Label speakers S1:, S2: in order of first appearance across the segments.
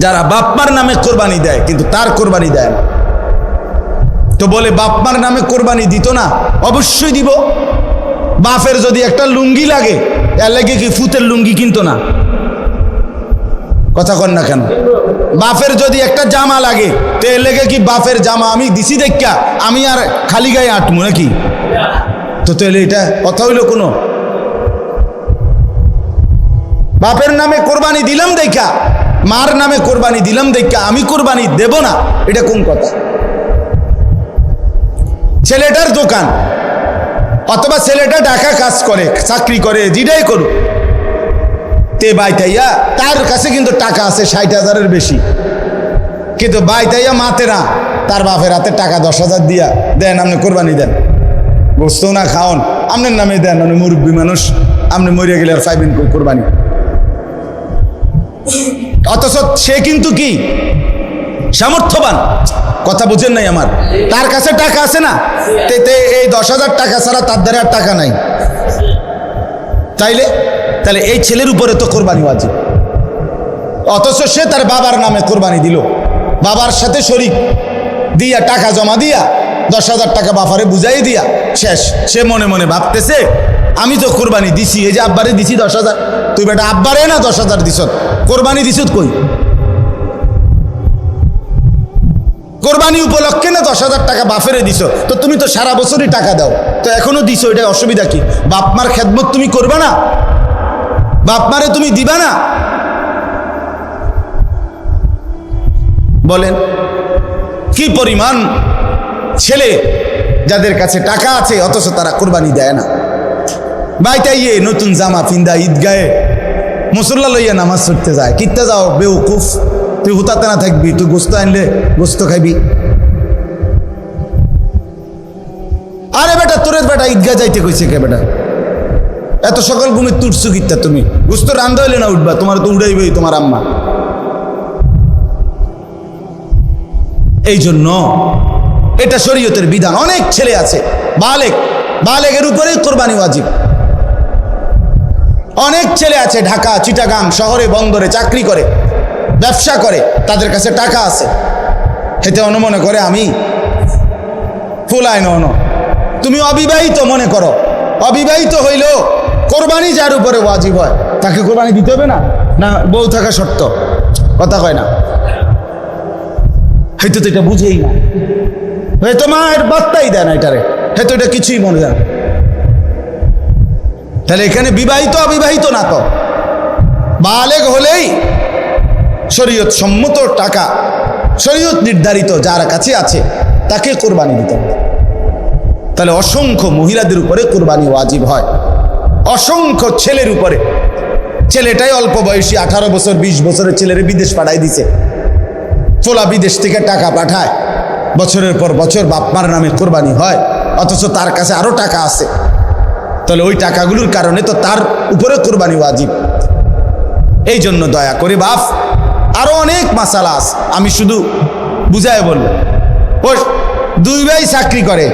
S1: যারা বাপমার নামে কোরবানি দেয় কিন্তু তার কোরবানি দেয় না। তো বলে বাপমার নামে কোরবানি দিত না, অবশ্যই দিব। বাপের যদি একটা লুঙ্গি লাগে, এর লাগে কি ফুতের লুঙ্গি কিনতো না? কথা কন না কেন? বাপের যদি একটা জামা লাগে, তো এর লেগে কি বাপের জামা আমি দিছি দেখা আমি আর খালি গায়ে আটমু নাকি? তো তাহলে এটা কথা হইল কোনো? বাপের নামে কোরবানি দিলাম দেখা, মার নামে কোরবানি দিলাম দেখা আমি কোরবানি দেব না, এটা কোন কথা? ছেলেটার দোকান অথবা ছেলেটা ঢাকা কাজ করে, চাকরি করে, যেটাই করুক, তে বাইতাইয়া তার কাছে কিন্তু টাকা আছে 60,000-এর বেশি, কিন্তু বাইতাইয়া মাতে না, তার বাপের হাতে টাকা 10,000 দিয়া দেন, আপনি কোরবানি দেন, গোস্ত না খাওন, আপনার নামে দেন, আপনি মুরব্বী মানুষ, আপনি মরিয়া গেলে আর পাইবেন কোরবানি। অথচ সে কিন্তু কি সামর্থ্যবান, কথা বুঝেন নাই আমার? তার কাছে টাকা আছে না, এই 10,000 টাকা ছাড়া তার দ্বারা আর টাকা নাই। তাহলে এই ছেলের উপরে তো কোরবানি ওয়াজিব। অথচ সে তার বাবার নামে কোরবানি দিল, বাবার সাথে শরীক দিয়া টাকা জমা দিয়া 10,000 টাকা বাপারে বুঝাই দিয়া শেষ। সে মনে মনে ভাবতেছে আমি তো কোরবানি দিছি, এই যে আব্বারে দিছি 10,000, তুই বেটা আব্বারে না 10,000 দিছ, কোরবানি দিছ কই? কোরবানি উপলক্ষে না 10,000 টাকা বাপেরে দিছ, তো তুমি তো সারা বছরই টাকা দাও, তো এখনো দিছো, এটা অসুবিধা কি? বাপমার খেদমত তুমি করবা না? বাপমারে তুমি দিবা না? বলেন কি পরিমাণ ছেলে যাদের কাছে টাকা আছে অথচ তারা কোরবানি দেয় না। বাইতাইয়ে নতুন জামা ফিন্দা ঈদগাহে মুসল্লা লইয়া নামাজ পড়তে যায়, কিত্তে যাও বেউকুফ, তুই হুতাতে না থাকবি, তুই গোস্ত আনলে গোস্ত খাইবি। আরে বেটা তোরে বেটা ঈদগাহ যাইতে কইছে কে বেটা? এত সকাল ঘুমে তুটছু কিত্তা তুমি? গোস্ত রান্ধা হইলে না উঠবা, তোমার তো উড়াইবেই তোমার আম্মা। এই জন্য এটা শরীয়তের বিধান। অনেক ছেলে আছে বালেগের উপরেই কোরবানি ওয়াজিব। অনেক ছেলে আছে ঢাকা, চিটাগাং শহরে, বন্দরে চাকরি করে, ব্যবসা করে, তাদের কাছে টাকা আছে, হেতে মনে করে আমি ফুলাই ন। তুমি অবিবাহিত মনে করো, অবিবাহিত হইলেও কোরবানি যার উপরে ওয়াজিব হয় তাকে কোরবানি দিতে হবে না? না বউ থাকা শর্ত? কথা কয় না, হয়তো তো এটা বুঝেই না, হয়তো মায়ের বার্তাই দেয় না এটারে, হয়তো এটা কিছুই মনে যায় না। তাহলে এখানে বিবাহিত অবিবাহিত না, তো বালেগ হলেই শরীয়ত সম্মত টাকা, শরীয়ত নির্ধারিত যার কাছে আছে তাকে কোরবানি দিতে হবে। তাহলে অসংখ্য মহিলাদের উপরে কোরবানি ওয়াজিব হয়, অসংখ্য ছেলের উপরে। ছেলেটাই অল্প বয়সী 18 বছর 20 বছরের ছেলেরে বিদেশ পাঠাই দিছে, ফোলা বিদেশ থেকে টাকা পাঠায়, বছরের পর বছর বাপমার নামে কোরবানি হয়, অথচ তার কাছে আরো টাকা আছে। তাহলে ওই টাকাগুলোর কারণে তো তার উপরে কোরবানি ওয়াজিব। এই জন্য দয়া করে বাপ, আরো অনেক মাসালা আছে, আমি শুধু বুঝায় বলবো। ওই 2 ভাই চাকরি করে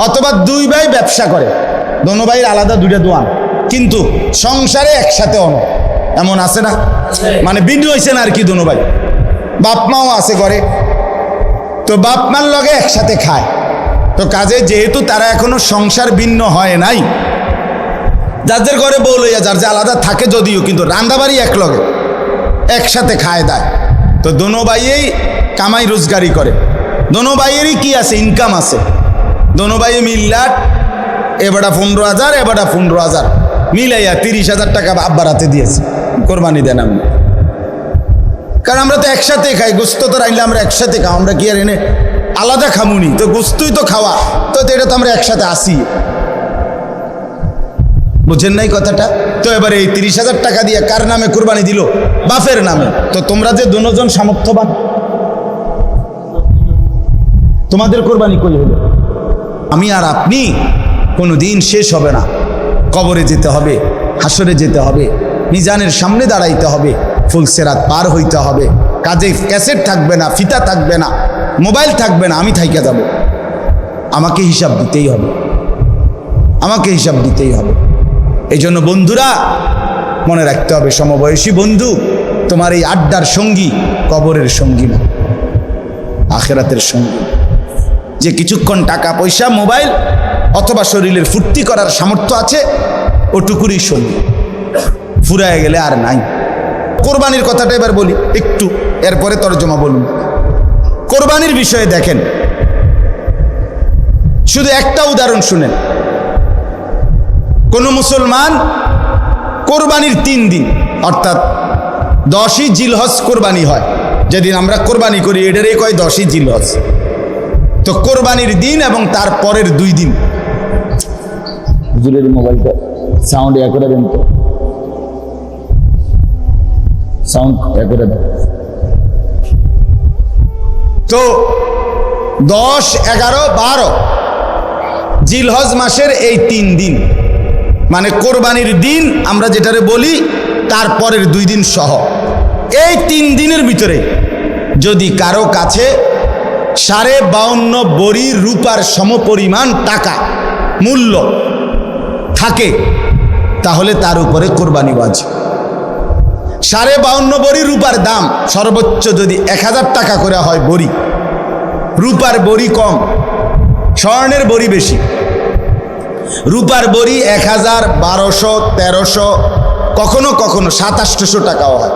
S1: অথবা 2 ভাই ব্যবসা করে, দোনো ভাইয়ের আলাদা 2টা দোয়ান, কিন্তু সংসারে একসাথে এমন আছে না? মানে ভিন্ন হয়েছে না আর কি, দোনো ভাই বাপ মাও আছে করে, তো বাপ মার লগে একসাথে খায়। তো কাজে যেহেতু তারা এখনো সংসার ভিন্ন হয় নাই, যাদের ঘরে বউ লইয়া যার যে আলাদা থাকে যদিও, কিন্তু রান্দাবাড়ি এক লগে একসাথে খায় দেয়। তো দোনো ভাইয়েই কামাই রোজগারি করে, দোনো ভাইয়েরই কি আছে, ইনকাম আছে। দোনো ভাই মিল্লাট, এবারটা 15,000 এবারটা 15,000 মিলাইয়া 30,000 টাকা আব্বার হাতে দিয়েছে, কোরবানি দেন আপনি। কারণ আমরা তো একসাথে খাই, গোস্ত তো রাইলে আমরা একসাথে খাও, আমরা কি আর এনে আলাদা খামুনি? তো গোস্তই তো খাওয়া, তো এটা তো আমরা একসাথে আসি, বুঝেন নাই কথাটা? তো এবারে এই 30,000 টাকা দিয়ে কার নামে কোরবানি দিল? বাপের নামে। তো তোমরা যে দুজন সামর্থ্যবান, তোমাদের কোরবানি কই হলো? আমি আর আপনি কোনো দিন শেষ হবে না, কবরে যেতে হবে, হাসরে যেতে হবে, মিজানের সামনে দাঁড়াইতে হবে, ফুলসেরাত পার হইতে হবে, কাজে ক্যাসেট থাকবে না, ফিতা থাকবে না, মোবাইল থাকবে না, আমি থাইকা যাব। আমাকে হিসাব দিতেই হবে, আমাকে হিসাব দিতেই হবে। এই জন্য বন্ধুরা মনে রাখতে হবে, সমবয়সী বন্ধু তোমার এই আড্ডার সঙ্গী কবরের সঙ্গী না, আখেরাতের সঙ্গী। যে কিছুক্ষণ টাকা পয়সা মোবাইল অথবা শরীরের ফুর্তি করার সামর্থ্য আছে ওটুকুরই সঙ্গী, ফুরায় গেলে আর নাই। কোরবানির কথাটা এবার বলি একটু, এরপরে তরজমা বলুন। কোরবানির বিষয়ে দেখেন, শুধু একটা উদাহরণ শুনেন। কোন মুসলমান কোরবানির 3 দিন অর্থাৎ 10ই জিলহজ কোরবানি হয়, যেদিন আমরা কোরবানি করি এটারই কয় 10ই জিলহজ। তো কোরবানির দিন এবং তার পরের 2 দিন, হুজুরের মোবাইলটা সাউন্ড করে দেন তো, সাউন্ড করে দেন। তো 10, 11, 12 জিলহজ মাসের এই 3 দিন মানে কোরবানির দিন আমরা যেটারে বলি তার পরের 2 দিন সহ, এই 3 দিনের ভিতরে যদি কারো কাছে 52.5 বড়ি রূপার সমপরিমাণ টাকা মূল্য থাকে তাহলে তার উপরে কোরবানি ওয়াজিব। 52.5 বড়ি রূপার দাম সর্বোচ্চ যদি 1000 টাকা করে হয় বড়ি, রূপার বড়ি কম, স্বর্ণের বড়ি বেশি। রূপার বড়ি 1000, 1200, 1300, কখনো কখনো 2700 টাকাও হয়।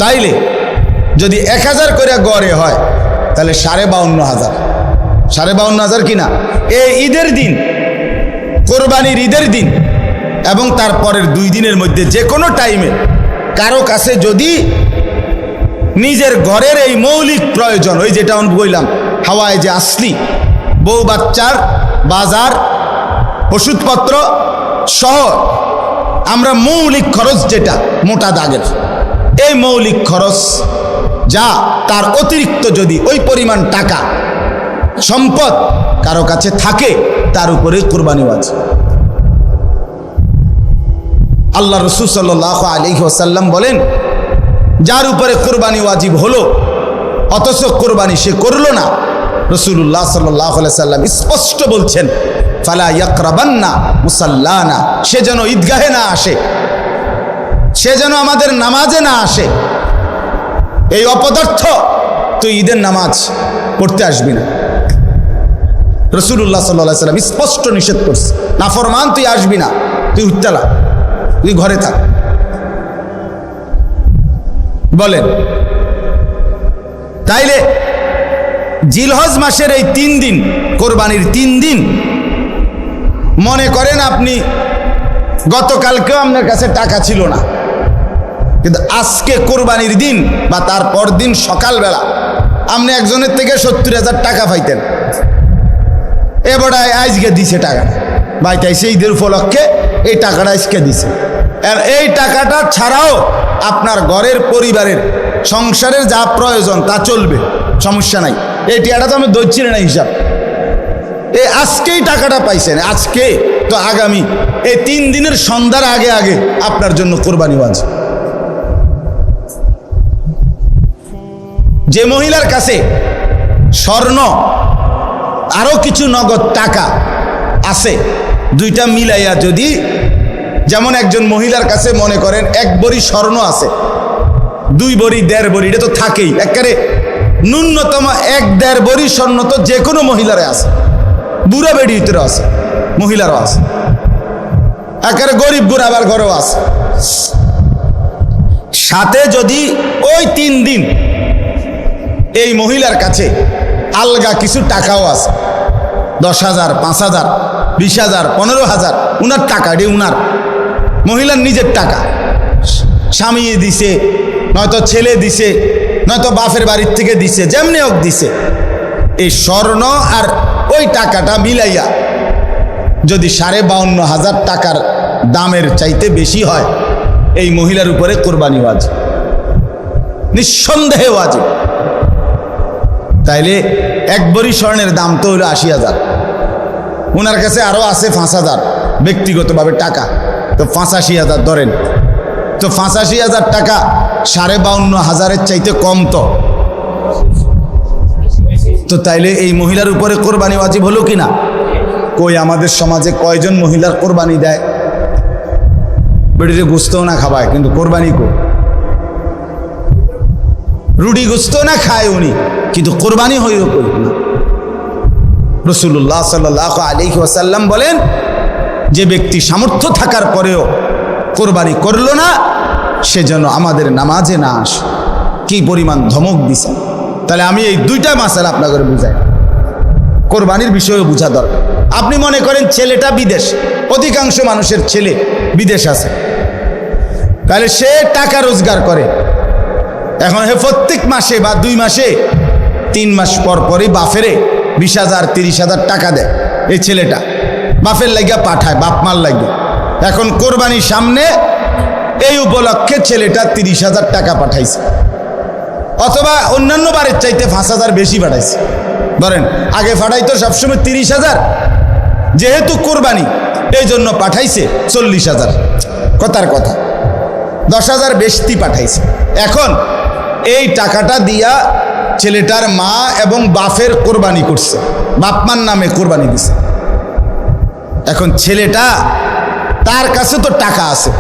S1: তাইলে যদি 1000 করে গড়ে হয় তাহলে 52,500, 52,500 কিনা এই ঈদের দিন, কোরবানির ঈদের দিন এবং তারপরের 2 দিনের মধ্যে যে কোনো টাইমে কারো কাছে যদি নিজের ঘরের এই মৌলিক প্রয়োজন, ওই যেটা আমি বললাম হাওয়ায় যে আসলি বউ বাচ্চার বাজার ওষুধপত্র সহ আমরা মৌলিক খরচ যেটা মোটা দাগের, এই মৌলিক খরচ যা তার অতিরিক্ত যদি ওই পরিমাণ টাকা সম্পদ কারো কাছে থাকে তার উপরে কোরবানি ওয়াজিব। আল্লাহ রাসূল সাল্লাল্লাহু আলাইহি ওয়াসাল্লাম বলেন, যার উপরে কোরবানি ওয়াজিব হলো অথচ কোরবানি সে করলো না, রাসূলুল্লাহ সাল্লাল্লাহু আলাইহি ওয়াসাল্লাম স্পষ্ট বলছেন, ফালা ইয়াকরাবান্না মুসাল্লানা, সে যেন ঈদগাহে না আসে, সে যেন আমাদের নামাজে না আসে। এই অপদার্থ তুই ঈদের নামাজ পড়তে আসবি না, রাসূলুল্লাহ সাল্লাল্লাহু আলাইহি ওয়াসাল্লাম স্পষ্ট নিষেধ করছে। নাফরমান তুই আসবি না, তুই উঠতেলা, তুই ঘরে থাক। বলেন, তাইলে জিলহজ মাসের এই 3 দিন, কোরবানির 3 দিন, মনে করেন আপনি গতকালকেও আপনার কাছে টাকা ছিল না, কিন্তু আজকে কোরবানির দিন বা তারপর দিন সকালবেলা আপনি একজনের থেকে 70,000 টাকা পাইতেন, এবার আজকে দিছে টাকা বাইতাইছে ঈদের উপলক্ষে, এই টাকাটা আজকে দিছে। আর এই টাকাটা ছাড়াও আপনার ঘরের পরিবারের সংসারের যা প্রয়োজন তা চলবে, সমস্যা নাই। এই টাকাটা তো আমি ধরছি না হিসাব, এই আজকেই টাকাটা পাইছেন, আজকে তো আগামী এই 3 দিনের সন্ধ্যার আগে আগে আপনার জন্য কোরবানি ওয়াজিব। যে মহিলার কাছে স্বর্ণ আরো কিছু নগদ টাকা আছে, দুইটা মিলাইয়া যদি, যেমন একজন মহিলার কাছে মনে করেন 1 বড়ি স্বর্ণ আছে, 2 বড়ি 1.5 বড়ি, এটা তো থাকেই, একেবারে ন্যূনতম 1-1.5 বড়ি স্বর্ণ তো যে কোনো মহিলারে আছে, বুড়া বেড়ি ভিতরে আছে, মহিলারও আছে, একেবারে গরিব বুড়াবার ঘরেও আছে। সাথে যদি ওই 3 দিন এই মহিলার কাছে আলগা কিছু টাকাও আছে, 10,000, 5,000, 20,000, 15,000, উনার টাকা, এটি উনার মহিলার নিজের টাকা, স্বামী দিছে, নয়তো ছেলে দিছে, নয়তো বাপের বাড়ির থেকে দিছে, যেমনি হোক দিছে, এই স্বর্ণ আর ওই টাকাটা মিলাইয়া যদি 52,500 টাকার দামের চাইতে বেশি হয়, এই মহিলার উপরে কোরবানি ওয়াজিব, নিঃসন্দেহে ওয়াজিব। তাইলে 1 বড়ি স্বর্ণের দাম তো হলো 80,000, ওনার কাছে আরো আছে 5,000 ব্যক্তিগতভাবে টাকা, তো 85,000 ধরেন, তো 85,000 টাকা 52,500-এর চাইতে কম তো তাইলে এই মহিলার উপরে কোরবানি ওয়াজিব হলো কিনা? কই আমাদের সমাজে কয়জন মহিলার কোরবানি দেয়? বেটিতে গুস্তও না খাবায়, কিন্তু কোরবানি কো রুটি গোস্ত না খায় উনি, কিন্তু কোরবানি হইল কই না। রাসূলুল্লাহ সাল্লাল্লাহু আলাইহি ওয়াসাল্লাম বলেন, যে ব্যক্তি সামর্থ্য থাকার পরেও কোরবানি করলো না, সে যেন আমাদের নামাজে না আসে। কি পরিমাণ ধমক দিছে! তাহলে আমি এই দুইটা মাসালা আপনাকে বুঝাই, কোরবানির বিষয়েও বোঝা দরকার। আপনি মনে করেন ছেলেটা বিদেশ, অধিকাংশ মানুষের ছেলে বিদেশ আছে, তাহলে সে টাকা রোজগার করে। এখন হে প্রত্যেক মাসে বা 2 মাসে 3 মাস পর পরই বাফেরে 20,000 30,000 টাকা দেয়। এই ছেলেটা বাফের লাগিয়া পাঠায়, বাপ মার লাগিয়া। এখন কোরবানির সামনে এই উপলক্ষে ছেলেটা 30,000 টাকা পাঠাইছে, অথবা অন্যান্য বারের চাইতে 5,000 বেশি পাঠাইছে। ধরেন আগে পাঠাইতো সবসময় 30,000, যেহেতু কোরবানি এই জন্য পাঠাইছে 40,000। কথার কথা 10,000 বেশি পাঠাইছে। এখন এই টাকাটা দিয়া ছেলেটার মা এবং বাপের কোরবানি করছে, বাপমার নামে কোরবানি দিছে। এখন ছেলেটা, তার কাছে তো টাকা আছে,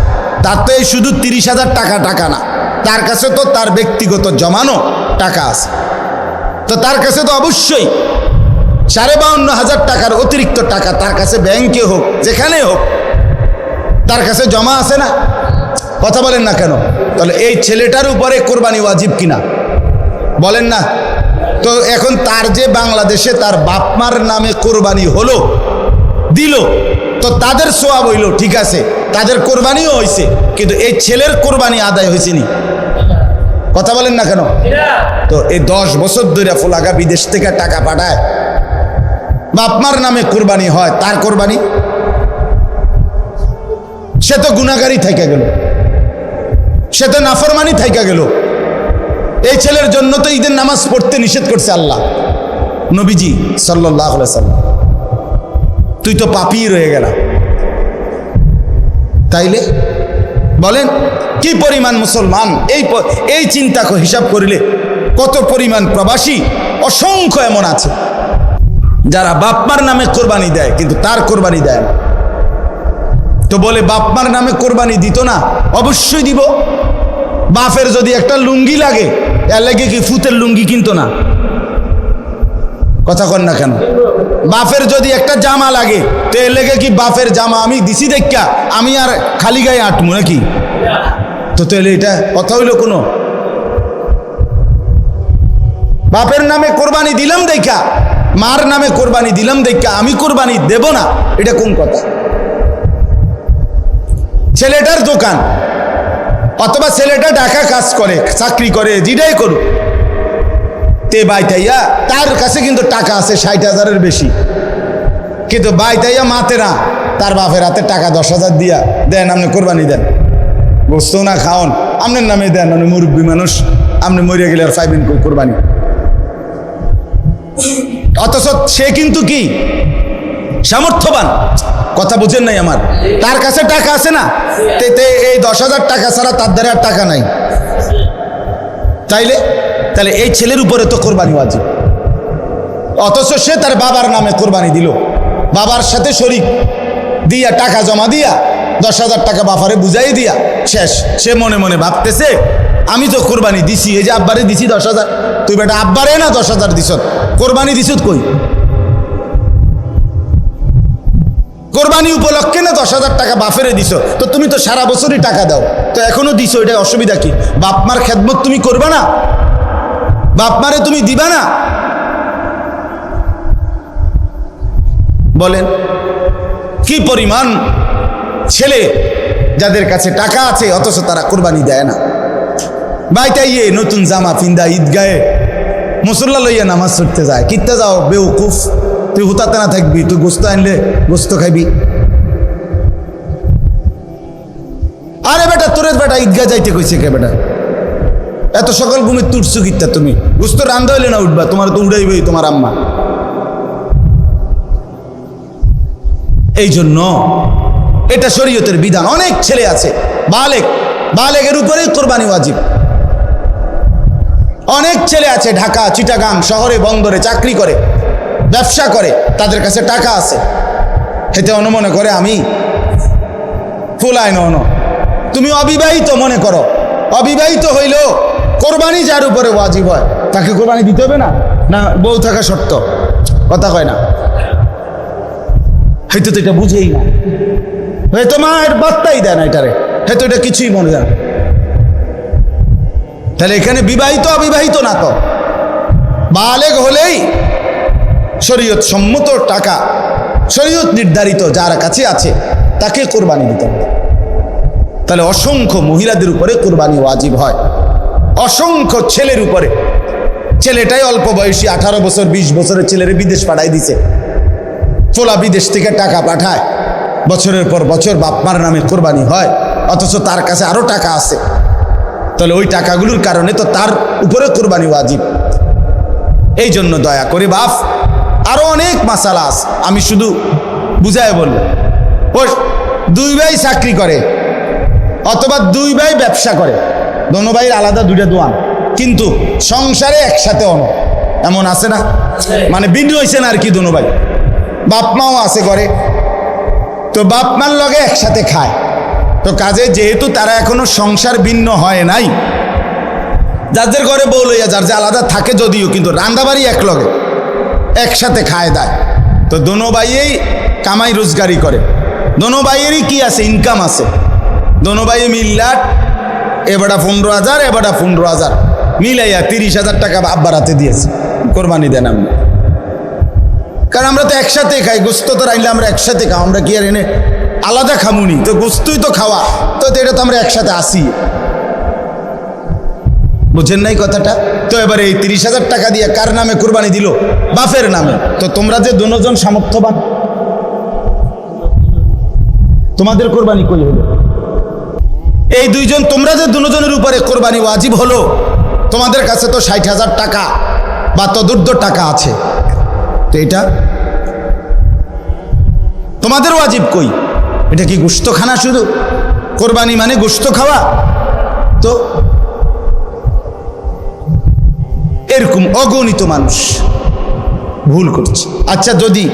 S1: তার তো এই শুধু 30,000 টাকা না, তার কাছে তো তার ব্যক্তিগত জমানো টাকা আছে। তো তার কাছে তো অবশ্যই 52,500 টাকার অতিরিক্ত টাকা তার কাছে ব্যাংকে হোক যেখানে হোক তার কাছে জমা আছে না? কথা বলেন না কেন? তাহলে এই ছেলেটার উপরে কোরবানি ওয়াজিব কিনা বলেন না? তো এখন তার যে বাংলাদেশে তার বাপমার নামে কোরবানি হলো, দিল, তো তাদের সোয়াব হইল, ঠিক আছে, তাদের কোরবানিও হয়েছে, কিন্তু এই ছেলের কোরবানি আদায় হয়েছে নি? কথা বলেন না কেন? তো এই 10 বছর ধরে ফুলাগা বিদেশ থেকে টাকা পাঠায়, বাপমার নামে কোরবানি হয়, তার কোরবানি সে তো গুনাহগারী থাইকা গেল, সে তো নাফরমানি থাইকা গেল। এই ছেলের জন্য তো ঈদের নামাজ পড়তে নিষেধ করছে আল্লাহ, নবীজি সাল্লাল্লাহু আলাইহি ওয়াসাল্লাম। তুই তো পাপী রয়ে গেল। তাইলে বলেন কি পরিমাণ মুসলমান, এই চিন্তা হিসাব করিলে কত পরিমাণ প্রবাসী অসংখ্য এমন আছে যারা বাপমার নামে কোরবানি দেয় কিন্তু তার কোরবানি দেয় না। তো বলে বাপমার নামে কোরবানি দিত না? অবশ্যই দিব। বাপের যদি একটা লুঙ্গি লাগে, এর লাগে কি ফুতের লুঙ্গি কিনতো না? কথা কন না কেন? বাপের যদি একটা জামা লাগে, তো এর লেগে কি বাপের জামা আমি দিছি দেখা আমি আর খালি গায়ে আটমু নাকি? তো তাহলে এটা কথা হইল কোনো? বাপের নামে কোরবানি দিলাম দেখা, মার নামে কোরবানি দিলাম দেখা আমি কোরবানি দেব না, এটা কোন কথা? ছেলেটার দোকান অথবা ছেলেটা ঢাকা কাজ করে, চাকরি করে, যেটাই করুক, তে বাইতাইয়া তার কাছে কিন্তু টাকা আছে 60,000-এর বেশি, কিন্তু বাইতাইয়া মাতে না, তার বাপের হাতে টাকা 10,000 দিয়া দেন, আপনি কোরবানি দেন, গোস্ত না খাওন, আপনার নামে দেন, আপনি মুরব্বী মানুষ, আপনি মরিয়া গেলে আর পাইবেন কোরবানি। অথচ সে কিন্তু কি সামর্থ্যবান, কথা বুঝেন নাই আমার? তার কাছে টাকা আছে না, এই 10,000 টাকা ছাড়া তার দ্বারা আর টাকা নাই। তাহলে এই ছেলের উপরে তো কোরবানি ওয়াজিব, অথচ সে তার বাবার নামে কোরবানি দিল, বাবার সাথে শরীক দিয়া টাকা জমা দিয়া 10,000 টাকা বাপারে বুঝাই দিয়া শেষ। সে মনে মনে ভাবতেছে আমি তো কোরবানি দিছি, এই যে আব্বারে দিছি 10,000, তুই বেটা আব্বারে না 10,000 দিছ, কোরবানি দিছ কই? কোরবানি উপলক্ষে না 10,000 টাকা বাপেরে দিছ, তো তুমি তো সারা বছরই টাকা দাও, তো এখনো দিছ, এটা অসুবিধা কি? বাপমার খেদমত তুমি করবা না? বাপমারে তুমি দিবা না? বলেন কি পরিমাণ ছেলে যাদের কাছে টাকা আছে অথচ তারা কোরবানি দেয় না। বাইটাইয়ে নতুন জামা পিন্দা ঈদগাহে মুসল্লা লইয়া নামাজ পড়তে যায়, কিত্তে যাও বেউকুফ, তুই হুতাতে না থাকবি, তুই গোস্ত আনলে গোস্ত খাইবি। আরে বেটা তোরে বেটা ঈদগাহ যাইতে কইছে কে বেটা? এত সকাল ঘুমে তুটছু কিত্তা তুমি? গোস্ত রান্ধা হইলে না উঠবা, তোমার তো উড়াইবেই তোমার আম্মা। এই জন্য এটা শরীয়তের বিধান। অনেক ছেলে আছে বালেগের উপরে কোরবানি ওয়াজিব। অনেক ছেলে আছে ঢাকা চিটাগাং শহরে বন্দরে চাকরি করে, ব্যবসা করে, তাদের কাছে টাকা আছে, হেতে মনে করে আমি ফুলাই ন। তুমি অবিবাহিত মনে করো, অবিবাহিত হইলেও কোরবানি কোরবানি যার উপরে ওয়াজিব হয় তাকে কোরবানি দিতে হবে না? না বউ থাকা শর্ত? কথা কয় না, হয়তো তো এটা বুঝেই না, হয়তো মায়ের বার্তাই দেয় না এটারে, হয়তো এটা কিছুই মনে যায় না। তাহলে এখানে বিবাহিত অবিবাহিত না তো, বালেগ হলেই শরীয়ত সম্মত টাকা, শরীয়ত নির্ধারিত যার কাছে আছে তাকে কোরবানি দিতে হবে। তাহলে অসংখ্য মহিলাদের উপরে কোরবানি ওয়াজিব হয়, অসংখ্য ছেলের উপরে। ছেলেটাই অল্প বয়সী 18 বছর 20 বছরের ছেলেরে বিদেশ পাঠাই দিছে, ফোলা বিদেশ থেকে টাকা পাঠায়, বছরের পর বছর বাপমার নামে কোরবানি হয়, অথচ তার কাছে আরো টাকা আছে। তাহলে ওই টাকাগুলোর কারণে তো তার উপরে কোরবানি ওয়াজিব। এই জন্য দয়া করে বাপ, আরো অনেক মাসালা আছে, আমি শুধু বুঝায় বলবো। ও 2 ভাই চাকরি করে অথবা 2 ভাই ব্যবসা করে, দোনো ভাইয়ের আলাদা 2টা দোয়ান, কিন্তু সংসারে একসাথে এমন আছে না? মানে ভিন্ন হয়েছে না আর কি, দোনো ভাই বাপ মাও আছে করে, তো বাপ মার লগে একসাথে খায়। তো কাজে যেহেতু তারা এখনো সংসার ভিন্ন হয় নাই, যাদের ঘরে বউ লইয়া যার যে আলাদা থাকে যদিও, কিন্তু রান্দাবাড়ি এক লগে একসাথে খায় দেয়। তো দোনো ভাইয়েই কামাই রোজগারি করে, দোনো ভাইয়েরই কি আছে, ইনকাম আছে। দোনো ভাই মিল্লাট, এবারটা 15,000 এবারটা 15,000 মিলাইয়া 30,000 টাকা আব্বার হাতে দিয়েছে, কোরবানি দেন আপনি। কারণ আমরা তো একসাথে খাই, গোস্ত তো রাইলে আমরা একসাথে খাও, আমরা কি আর এনে আলাদা খামুনি? তো গোস্তই তো খাওয়া, তো এটা তো আমরা একসাথে আসি, বুঝেন নাই কথাটা? তো এবারে এই 30,000 টাকা দিয়ে কার নামে কোরবানি দিল? বাপের নামে। তো তোমরা যে দুজন সামর্থ্যবান, তোমাদের কোরবানি কই হলো? এই 2 জন, তোমরা যে দুজনের উপরে কোরবানি ওয়াজিব হলো, তোমাদের কাছে তো 60,000 টাকা বা তদুর্ধ টাকা আছে, তো এটা তোমাদের ওয়াজিব কই? এটা কি গোশত খানা? শুধু কোরবানি মানে গোশত খাওয়া? তো এরকম অগণিত মানুষ ভুল করছে। আচ্ছা, যদি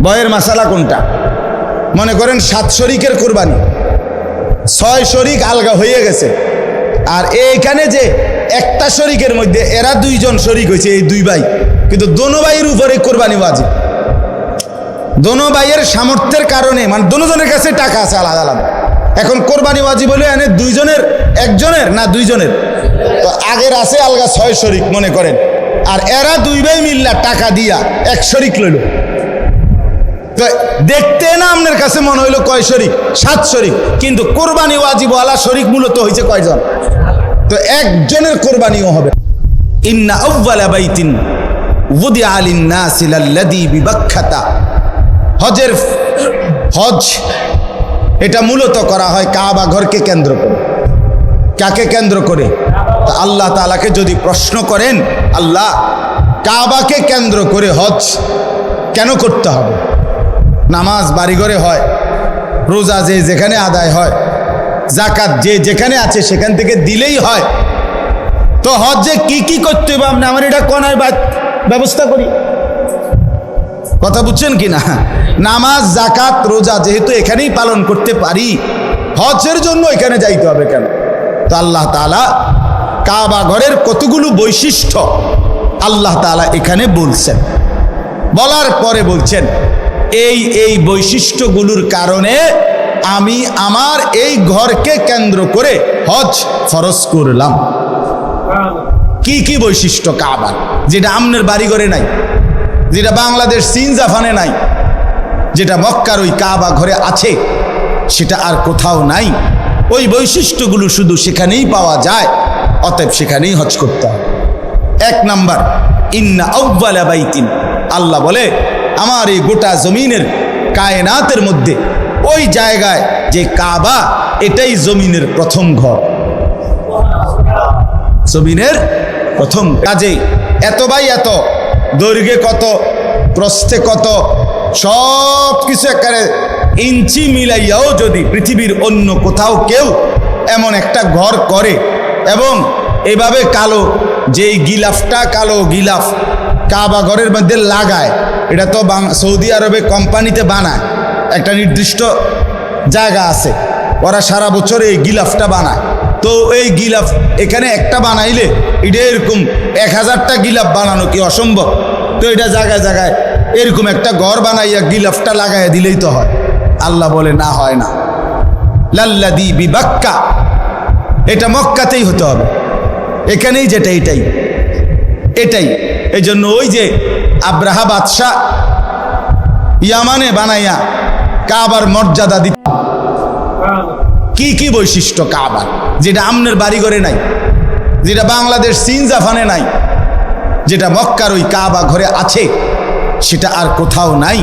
S1: বয়ের মাসালা কোনটা? মনে করেন 7 শরিকের কোরবানি, 6 শরিক আলগা হয়ে গেছে, আর এইখানে যে একটা শরিকের মধ্যে এরা 2 জন শরিক হয়েছে, এই 2 ভাই, কিন্তু দোনো ভাইয়ের উপরে কোরবানি ওয়াজিব। দোনো ভাইয়ের সামর্থ্যের কারণে, মানে দোনো জনের কাছে টাকা আছে আলাদা আলাদা, এখন কোরবানি ওয়াজিব হলে এনে 2 জনের, একজনের না 2 জনের, তো আগের আছে আলগা 6 শরিক মনে করেন, আর এরা 2 ভাই মিল্লা টাকা দিয়া 1 শরিক লইল। তো দেখতে না আপনার কাছে মনে হইলো কয় শরিক? 7 শরিক, কিন্তু কোরবানি ওয়াজিব ওয়ালা শরিক মূলত হয়েছে কয়জন? তো একজনের কোরবানিও হবে। ইন্না আউওয়ালা বাইতিন উদিআ লিন-নাসি লাল্লাযী বিবাক্কাতা, হজ এটা মূলত করা হয় কাবা ঘরকে কেন্দ্র করে। কাকে কেন্দ্র করে? আল্লাহ তাআলাকে যদি প্রশ্ন করেন, আল্লাহ কাবাকে কেন্দ্র করে হজ কেন করতে হবে? নামাজ বাড়িঘরে হয়, রোজা যে যেখানে আদায় হয়, জাকাত যে যেখানে আছে সেখান থেকে দিলেই হয়, তো হজে কি কি করতে হবে? আপনি আমার এটা কোনায় ব্যবস্থা করি, কথা বুঝছেন কি না? নামাজ জাকাত রোজা যেহেতু এখানেই পালন করতে পারি, হজের জন্য এখানে যাইতে হবে কেন? তো আল্লাহ তাআলা কাবা ঘরের কতগুলো বৈশিষ্ট্য আল্লাহ তাআলা এখানে বলছেন, বলার পরে বলছেন এই বৈশিষ্ট্যগুলোর কারণে আমি আমার এই ঘরকে কেন্দ্র করে হজ ফরজ করলাম। কি কি বৈশিষ্ট্য কাবার, যেটা আমনের বাড়িঘরে নাই, যেটা বাংলাদেশ চীন জাপানে নাই, যেটা মক্কার ওই কাবা ঘরে আছে, সেটা আর কোথাও নাই। ওই বৈশিষ্ট্যগুলো শুধু সেখানেই পাওয়া যায়, অতএব সেখানেই হজ করতে হবে। 1 নাম্বার, ইন্না আউওয়ালা বাইতিন, আল্লাহ বলে আমার এই গোটা জমিনের কায়নাতের মধ্যে ওই জায়গায় যে কাবা, এটাই জমিনের প্রথম ঘর, জমিনের প্রথম। কাজেই এত বাই এত, দৈর্ঘ্যে কত, প্রস্থে কত, সব কিছু একেবারে ইঞ্চি মিলাইয়াও যদি পৃথিবীর অন্য কোথাও কেউ এমন একটা ঘর করে এবং এইভাবে কালো, যেই গিলাফটা কালো গিলাফ কাবা ঘরের মধ্যে লাগায়, এটা তো সৌদি আরবে কোম্পানিতে বানায়, একটা নির্দিষ্ট জায়গা আছে, ওরা সারা বছর এই গিলাফটা বানায়। তো এই গিলাফ এখানে একটা বানাইলে এটা এরকম 1000টা গিলাফ বানানো কি অসম্ভব? তো এটা জায়গায় জায়গায় এরকম একটা ঘর বানাইয়া গিলাফটা লাগাইয়া দিলেই তো হয়। আল্লাহ বলে না, হয় না। লাল্লাদি বিবাক্কা, এটা মক্কাতেই হতে হবে, এখানেই যেটা এটাই এটাই। এই জন্য ওই যে আব্রাহা বাদশাহ ইয়ামানে বানাইয়া কাবার মর্যাদা দিত। কি কি বৈশিষ্ট্য কাবার, যেটা আমনের বাড়িঘরে নাই, যেটা বাংলাদেশ চীন জাপানে নাই, যেটা মক্কার ওই কাবা ঘরে আছে, সেটা আর কোথাও নাই।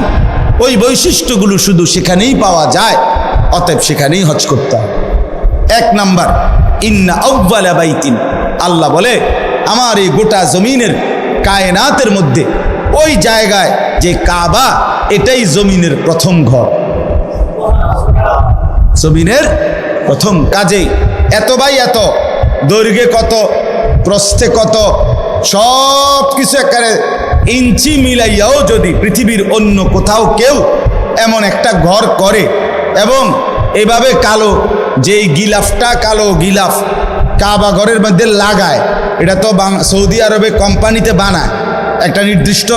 S1: ওই বৈশিষ্ট্যগুলো শুধু সেখানেই পাওয়া যায়, অতএব সেখানেই হজ করতে হবে। 1 নাম্বার, ইন্না আউয়ালা বাইতিন, আল্লাহ বলে আমার এই গোটা জমিনের কায়নাতের মধ্যে ওই জায়গায় যে কাবা, এটাই জমিনের প্রথম ঘর, জমিনের প্রথম। কাজেই এত বাই এত, দৈর্ঘ্যে কত, প্রস্থে কত, সব কিছু একেবারে ইঞ্চি মিলাইয়াও যদি পৃথিবীর অন্য কোথাও কেউ এমন একটা ঘর করে এবং এভাবে কালো, যেই গিলাফটা কালো গিলাফ কাবা ঘরের মধ্যে লাগায়, এটা তো সৌদি আরবে কোম্পানিতে বানায়, একটা নির্দিষ্ট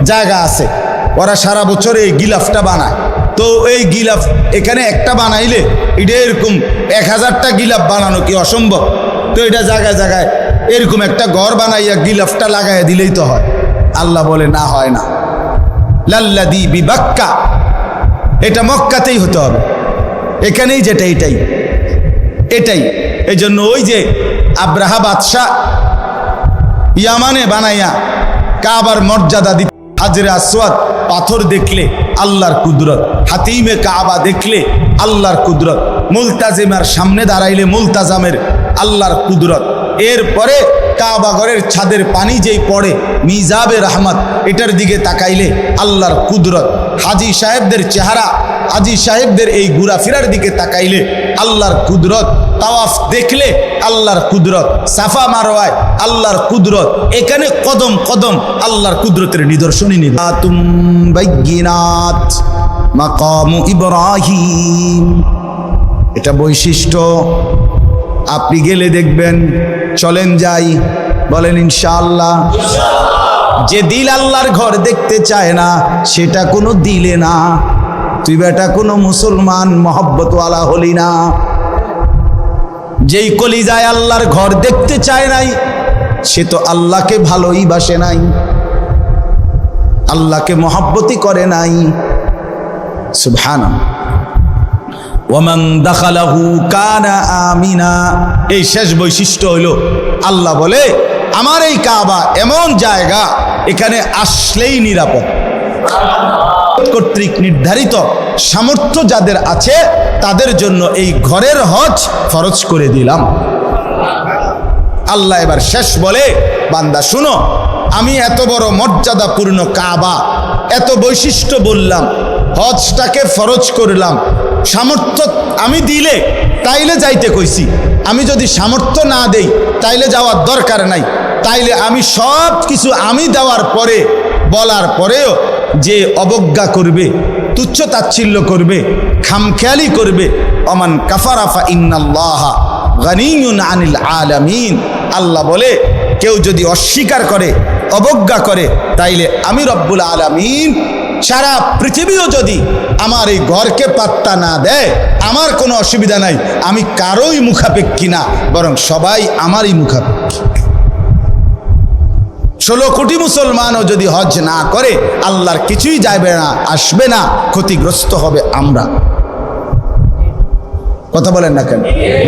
S1: জায়গা আছে, ওরা সারা বছর এই গিলাফটা বানায়। তো এই গিলাফ এখানে একটা বানাইলে এটা এরকম 1000টা গিলাফ বানানো কি অসম্ভব? তো এটা জায়গায় জায়গায় এরকম একটা ঘর বানাইয়া গিলাফটা লাগাইয়া দিলেই তো হয়। আল্লাহ বলে না, হয় না। লাল্লাদি বিবাক্কা, এটা মক্কাতেই হতে হবে, এখানেই যেটা এটাই এটাই। এই জন্য ওই যে আব্রাহা বাদশাহ ইয়ামানে বানাইয়া কাবার মর্যাদা দিত। হাজরে আসওয়াদ পাথর দেখলে আল্লাহর কুদরত, হাতিমে কাবা দেখলে আল্লাহর কুদরত, মুলতাজিমার সামনে দাঁড়াইলে মুলতাজামের আল্লাহর কুদরত। এরপরে কাবা ঘরের ছাদের পানি যেই পড়ে মিজাবে রহমত, এটার দিকে তাকাইলে আল্লাহর কুদরত। হাজি সাহেবদের চেহারা, হাজি সাহেবদের এই ঘোরাফেরার দিকে তাকাইলে আল্লাহর কুদরত। তাওয়াফ দেখলে আল্লাহর কুদরত, সাফা মারওয়ায় আল্লাহর কুদরত, এখানে কদম কদম আল্লাহর কুদরতের নিদর্শনই নিদর্শন। বাইয়িনাত মাকামু ইব্রাহিম, এটা বৈশিষ্ট্য। আপনি গেলে দেখবেন, চলেন যাই, বলেন ইনশাআল্লাহ। যে দিল আল্লাহর ঘর দেখতে চায় না, সেটা কোনো দিলে না। তুই বেটা কোনো মুসলমান মহব্বতওয়ালা হলি না। যেই কলিজায় আল্লাহর ঘর দেখতে চায় নাই, সে তো আল্লাহকে ভালোই বাসে নাই, আল্লাহকে মহব্বতই করে নাই। সুবহানাল্লাহ। ওয়ামান দাখালাহু কানা আমিনা, এই শেষ বৈশিষ্ট্য হলো আল্লাহ বলে আমার এই কাবা এমন জায়গা, এখানে আসলেই নিরাপদ। কর্তৃক নির্ধারিত সামর্থ্য যাদের আছে তাদের জন্য এই ঘরের হজ ফরজ করে দিলাম। আল্লাহ এবার শেষ বলে, বান্দা শুনো, আমি এত বড় মর্যাদাপূর্ণ কাবা, এত বৈশিষ্ট্য বললাম, হজটাকে ফরজ করলাম। সামর্থ্য আমি দিলে তাইলে যাইতে কইছি, আমি যদি সামর্থ্য না দেই তাইলে যাওয়ার দরকার নাই। তাইলে আমি সব কিছু আমি দেওয়ার পরে, বলার পরেও যে অবজ্ঞা করবে, তুচ্ছ তাচ্ছিল্য করবে, খামখেয়ালি করবে, অমান কাফারা ফা ইন্নাল্লাহা গানিয়্যুন আনিল আলামিন, আল্লাহ বলে কেউ যদি অস্বীকার করে, অবজ্ঞা করে, তাইলে আমি রব্বুল আলামিন সারা পৃথিবীও যদি আমার এই ঘরকে পাত্তা না দেয়, আমার কোনো অসুবিধা নাই, আমি কারোই মুখাপেক্ষী না, বরং সবাই আমারই মুখাপেক্ষী। 16 কোটি মুসলমানও যদি হজ না করে, আল্লাহর কিছুই যাবে না, আসবে না, ক্ষতিগ্রস্ত হবে আমরা। কথা বলেন না কেন?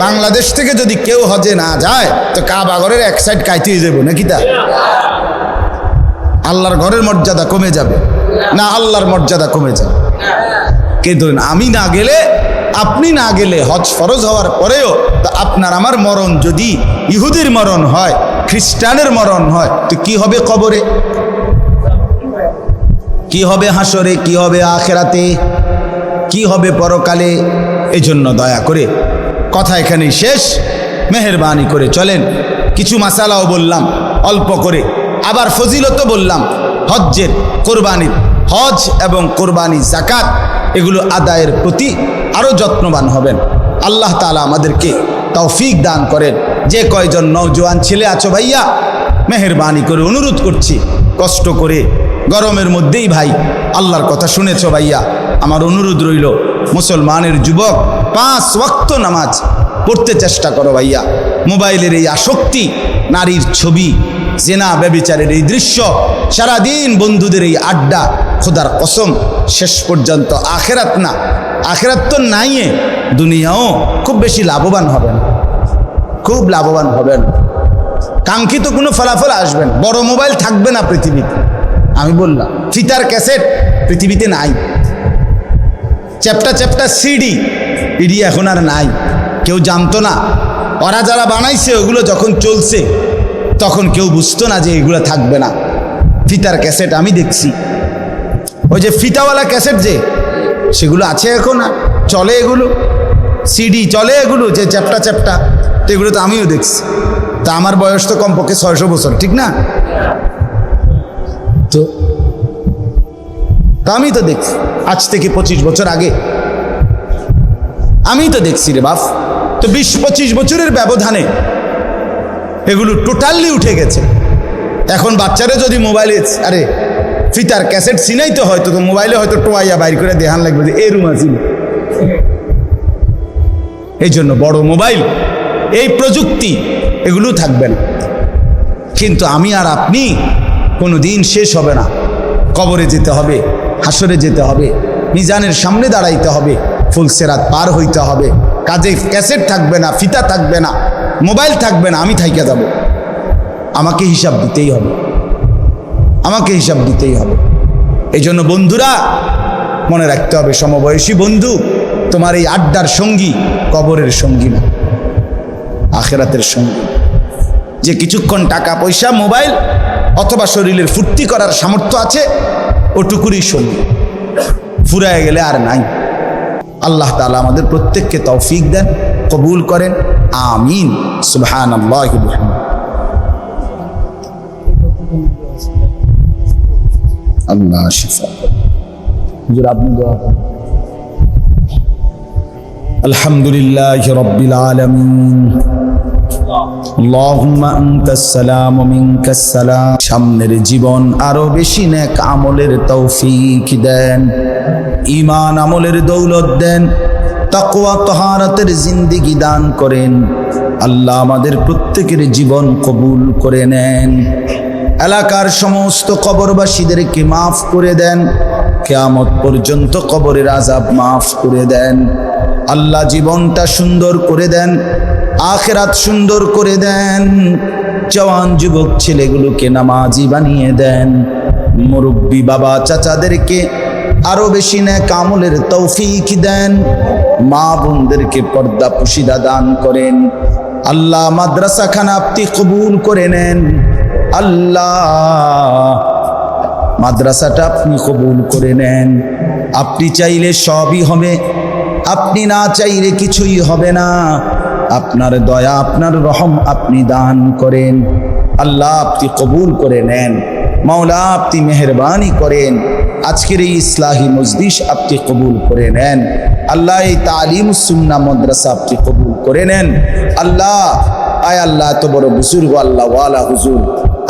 S1: বাংলাদেশ থেকে যদি কেউ হজে না যায়, তো কাবা ঘরের এক সাইড কাইতেই যাবো নাকি? তা আল্লাহর ঘরের মর্যাদা কমে যাবে না? আল্লাহর মর্যাদা কমে যাবে। কে ধরেন আমি না গেলে, আপনি না গেলে, হজ ফরজ হওয়ার পরেও তো আপনার আমার মরণ যদি ইহুদির মরণ হয়, খ্রিস্টানের মরণ হয়, তো কি হবে কবরে, কি হবে হাসরে, কি হবে আখেরাতে, কি হবে পরকালে? এই জন্য দয়া করে কথা এখানেই শেষ। মেহেরবানি করে চলেন, কিছু মাসালাও বললাম অল্প করে, আবার ফজিলতও বললাম হজ্জের, কোরবানির। হজ এবং কোরবানি, যাকাত, এগুলো আদায়ের প্রতি আরও যত্নবান হবেন। আল্লাহ তাআলা আমাদেরকে তৌফিক দান করেন। যে কয়জন নওজোয়ান ছেলে আছো ভাইয়া, মেহেরবানি করে অনুরোধ করছি, কষ্ট করে গরমের মধ্যেই ভাই আল্লাহর কথা শুনেছ ভাইয়া, আমার অনুরোধ রইল মুসলমানের যুবক 5 ওয়াক্ত নামাজ পড়তে চেষ্টা করো ভাইয়া। মোবাইলের এই আসক্তি, নারীর ছবি, জেনা ব্যভিচারের এই দৃশ্য, সারাদিন বন্ধুদের এই আড্ডা, খোদার কসম শেষ পর্যন্ত আখেরাত না, আখেরাত তো নাই, দুনিয়াও খুব বেশি লাভবান হবেন, খুব লাভবান হবেন, কাঙ্ক্ষিত কোনো ফলাফল আসবেন। বড় মোবাইল থাকবে না পৃথিবীতে, আমি বললাম ফিতার ক্যাসেট পৃথিবীতে নাই, চ্যাপ্টা চ্যাপ্টা সিডি ইডি এখন আর নাই, কেউ জানতো না। ওরা যারা বানাইছে ওগুলো যখন চলছে তখন কেউ বুঝতো না যে এগুলো থাকবে না। ফিতার ক্যাসেট আমি দেখছি, ওই যে ফিতাওয়ালা ক্যাসেট যে সেগুলো আছে এখন, চলে এগুলো, সিডি চলে এগুলো, যে চ্যাপ্টা চ্যাপ্টা, তো এগুলো তো আমিও দেখছি। তা আমার বয়স তো কমপক্ষে 600 বছর, ঠিক না? তো আমি তো দেখছি আজ থেকে 25 বছর আগে আমি তো দেখছি রে বাপ। তো 20-25 বছরের ব্যবধানে এগুলো টোটালি উঠে গেছে। এখন বাচ্চারা যদি মোবাইলে আরে ফিতার ক্যাসেট চিনাইতে হয়তো, তো মোবাইলে হয়তো টোয়াইয়া বাইর করে দেখান লাগবে যে এরুম আছে। এই জন্য বড় মোবাইল, এই প্রযুক্তি এগুলো থাকবে না। কিন্তু আমি আর আপনি কোনো দিন শেষ হবে না, কবরে যেতে হবে, হাসরে যেতে হবে, মিজানের সামনে দাঁড়াইতে হবে, ফুলসেরাত পার হইতে হবে। কাজে ক্যাসেট থাকবে না, ফিতা থাকবে না, মোবাইল থাকবে না, আমি থাইকা যাব। আমাকে হিসাব দিতেই হবে, আমাকে হিসাব দিতেই হবে। এই জন্য বন্ধুরা মনে রাখতে হবে, সমবয়সী বন্ধু তোমার এই আড্ডার সঙ্গী কবরের সঙ্গী না, আখেরাতের সঙ্গী। যে কিছুক্ষণ টাকা পয়সা, মোবাইল অথবা শরীরের ফুর্তি করার সামর্থ্য আছে, ওটুকুরই সঙ্গী, ফুরায় গেলে আর নাই। আল্লাহ তাআলা আমাদের প্রত্যেককে তৌফিক দেন, কবুল করেন, আমিন। সুবহানাল্লাহি ওয়া বিহামদিহি। আল্লাহ শিফা। হুজুর আপনি দোয়া করেন। আলহামদুলিল্লাহি রাব্বিল আলামিন। আল্লাহুম্মা আনতাস সালাম ওয়া মিনকাস সালাম। সামনের জীবন আরো বেশি নেক আমলের তৌফিক দেন, ঈমান আমলের দৌলত দেন, তাকওয়া তাহারাতের জিন্দেগি দান করেন। আল্লাহ আমাদের প্রত্যেকের জীবন কবুল করে নেন। এলাকার সমস্ত কবরবাসীদেরকে মাফ করে দেন, কিয়ামত পর্যন্ত কবরের আযাব মাফ করে দেন। আল্লাহ জীবনটা সুন্দর করে দেন, আখিরাত সুন্দর করে দেন। জওয়ান যুবক ছেলেগুলোকে নামাজি বানিয়ে দেন। মুরব্বী বাবা চাচাদেরকে আরো বেশি নেক আমলের তৌফিক দেন। মা বোনদেরকে পর্দা পুশিদা দান করেন। আল্লাহ মাদ্রাসাখানা আপনি কবুল করে নেন। আল্লাহ মাদ্রাসাটা আপনি কবুল করে নেন। আপনি চাইলে সবই হবে, আপনি না চাইলে কিছুই হবে না। আপনার দয়া, আপনার রহম আপনি দান করেন। আল্লাহ আপনি কবুল করে নেন। মাওলা আপনি মেহেরবানি করেন। আজকের এই ইসলাহি মজলিস আপনি কবুল করে নেন। আল্লাহ এই তালিমুস সুন্নাহ মাদ্রাসা আপনি কবুল করে নেন। আল্লাহ আয় আল্লাহ এত বড় বুজুর্গ আল্লাহ ওয়ালা হুজুর,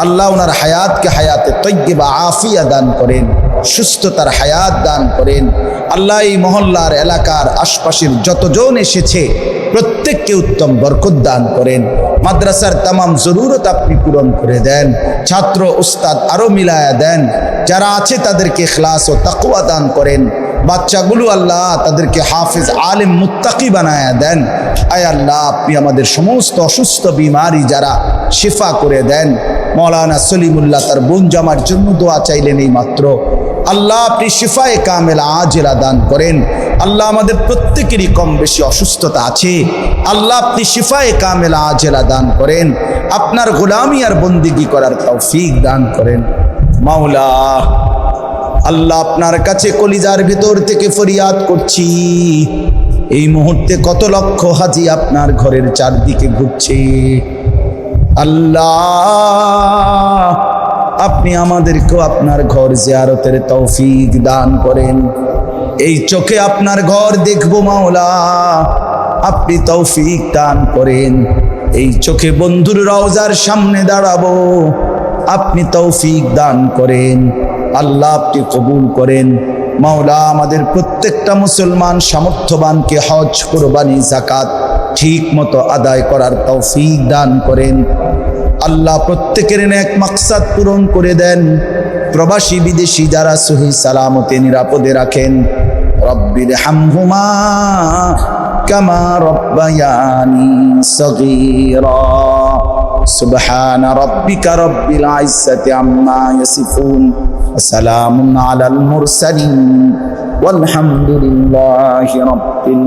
S1: আল্লাহ ওনার হায়াতকে হায়াতে তয়্যিবা আফিয়া দান করেন, সুস্থতার হায়াত দান করেন। আল্লাহ এই মহল্লার এলাকার আশপাশের যতজন এসেছে প্রত্যেককে উত্তম বরকত দান করেন। মাদ্রাসার তামাম জরুরত আপনি পূরণ করে দেন। ছাত্র উস্তাদ আরো মিলায়া দেন। যারা আছে তাদেরকে ইখলাস ও তাকওয়া দান করেন। বাচ্চাগুলো আল্লাহ তাদেরকে হাফেজ আলেম মুত্তাকি বানায়া দেন। আয় আল্লাহ আপনি আমাদের সমস্ত অসুস্থ বিমারি যারা শিফা করে দেন। মৌলানা সলিমুল্লাহ তার বোন জামার জন্য দোয়া চাইলেন এই মাত্র। আল্লাহ আপনি শিফায়ে কামেলা আজেলা দান করেন। আল্লাহ আমাদের প্রত্যেকেরই কম বেশি অসুস্থতা আছে, আল্লাহ আপনি শিফায়ে কামেলা আজেলা দান করেন। আপনার গোলামি আর বন্দিগি করার তৌফিক দান করেন। মাওলা আল্লাহ আপনার কাছে কলিজার ভিতর থেকে ফরিয়াদ করছি, এই মুহূর্তে কত লক্ষ হাজি আপনার ঘরের চারদিকে ঘুরছে। আল্লাহ আপনি আমাদেরকেও আপনার ঘর জিয়ারতের তৌফিক দান করেন। এই চোখে আপনার ঘর দেখবো মাওলা, আপনি তৌফিক দান করেন। এই চোখে বন্ধুর রওজার সামনে দাঁড়াবো, আপনি তৌফিক দান করেন। আল্লাহ আপনি কবুল করেন। মাওলা আমাদের প্রত্যেকটা মুসলমান সামর্থ্যবানকে হজ, কুরবানি, যাকাত ঠিক মতো আদায় করার তৌফিক দান করেন। আল্লাহ প্রত্যেকের নেক মাকসাদ পূরণ করে দেন। প্রবাসী বিদেশি যারা সহি সালামতে নিরাপদে রাখেন, রব্বির হামহুমা কামা রব্বায়ানি সগীরা। সুবহান রাব্বিকা রব্বিল ইজ্জাতি আম্মা ইয়াসিফুন ওয়া সালামুন আলাল মুরসালিন ওয়ালহামদুলিল্লাহি রাব্বিল